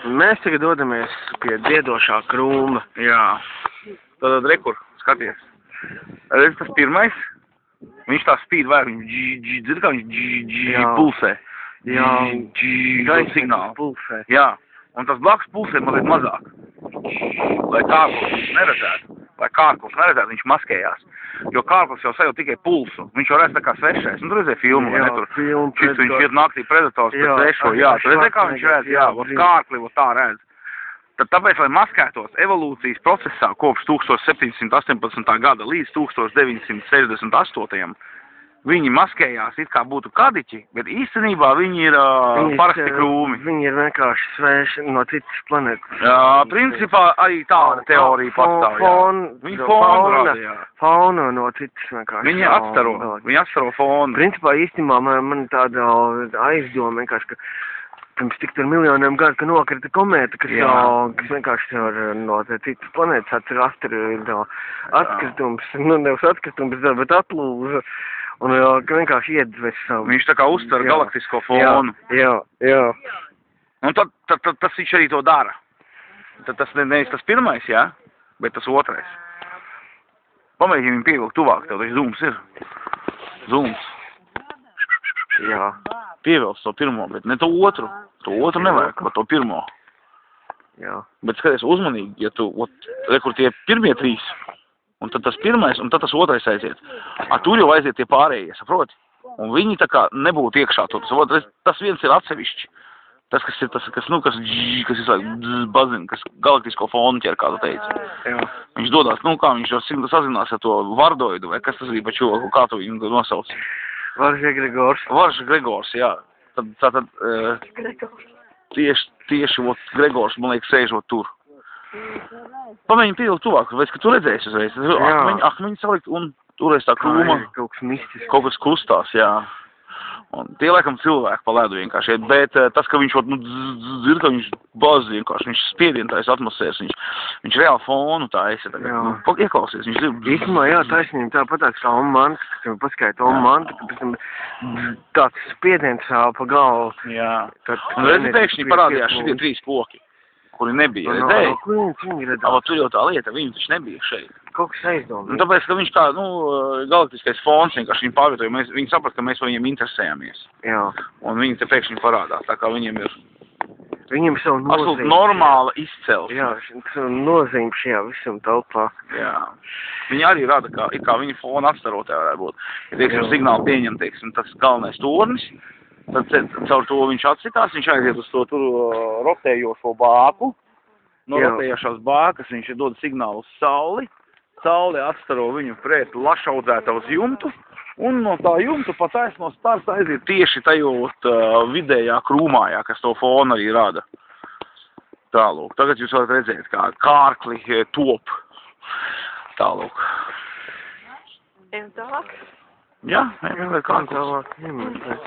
Mēs tagad dodamies pie dziedošā krūma. Jā. Tātad rekur, skaties. Redz tas pirmais. Viņš tā spīd vajag, viņš dzird, kā viņš pulsē. Jā. Gaisa signāli. Pulsē. Jā. Un tas blakus pulsē mazliet mazāk. Lai kārklis neredzētu. Viņš maskējās. Jo kārklis jau sajūt tikai pulsu. Viņš jau redz tā kā svešais. Un tur redzēja filmu, vai ne tur? Šis viņš iet naktī predators pēc svešo. Jā, tur redzēja, kā viņš redz. Jā, kārkli tā redz. Tāpēc, lai maskētos evolūcijas procesā kopš 1718. gada līdz 1968. Viņi maskējās it kā būtu kadiķi, bet īstenībā viņi ir parasti krūmi. Viņi ir vienkārši sveši no citas planētas. Jā, principā arī tāda teorija pastāv. Viņi fonu rada, jā. Fauna no citas vienkārši. Viņi atstaro fonu. Principā īstenībā man tāda aizdoma vienkārši, ka pirms tik tur miljoniem gadu, ka nokrita komēta, kas vienkārši no citas planētas atkritums, nevis atkritums, bet atlūza. Un vienkārši iedves savu. Viņš tā kā uztver galaktisko fonu. Jā. Un tad tas viņš arī to dara. Tad tas nevis tas pirmais, jā, bet tas otrais. Pamēģini viņu pievilkt tuvāk, tev taču zooms ir. Zooms. Jā. Pievilks to pirmo, bet ne to otru. To otru nevajag, bet to pirmo. Jā. Bet skaties uzmanīgi, ja tu, rekur tie pirmie trīs. Un tad tas pirmais, un tad tas otrais aiziet. Tur jau aiziet tie pārējie, saproti? Un viņi tā kā nebūtu iekšā to. Tas viens ir atsevišķi. Tas, kas ir, kas bazina, kas galaktisko fonu ķer, kā tu teici. Jā. Viņš dodās, kā viņš sazinās ar to vardoidu, vai kas tas bija pa čoku, kā tu viņu nosauc? Varža Gregors, jā. Tātad tieši Gregors, man liekas, sēžot tur. Pamēģini pievilkt tuvāk, vai ka tu redzēsi uzreiz. Akmeņi salikt un turēs tā krūma. Kaut kas mistisks. Kaut kas kustās, jā. Un tie laikam cilvēki pa ledu vienkārši. Bet tas, ka viņš dzird, ka viņš baz vienkārši, viņš spiedientais atmosfēras, viņš reāli fonu tā esi tagad. Ieklausies, viņš dzird. Īstumā, jā, taisnība, tāpatāk kā Omanta, kas man paskaita Omanta, ka pēc tam tāds spiediens pa galvu. Jā. Un redzi, pēkšņi parādījās šitie trīs koki. Kuri nebija, redzēji? Tur jau tā lieta, viņi taču nebija šeit. Kaut kas aizdomā. Un tāpēc, ka viņš kā, galaktiskais fons vienkārši viņu pārvietoja, viņi saprat, ka mēs par viņiem interesējamies. Jā. Un viņi te pēkšņi parādās, tā kā viņiem ir... Viņiem savu nozīmi. Absolūti normāla izcelsme. Jā, savu nozīmi šajā visam telpā. Jā. Viņi arī rada, kā viņi fona atstarotē varētu būt. Ja, teiksim, signāli pieņem, teiksim, tas galvenais tornis, tad caur to viņš atsitās, viņš aiziet uz to tur rotējošo bāku. No rotējošās bākas viņš dod signālu uz sauli. Saule atstaro viņu pret lašaudzēta uz jumtu. Un no tā jumta pa taisno starta aiziet tieši tajot vidējā krūmājā, kas to fonu arī rada. Tālūk. Tagad jūs varat redzēt, kā kārkli top. Tālūk. Ejam tālāk? Jā, ejam tālāk. Tālāk.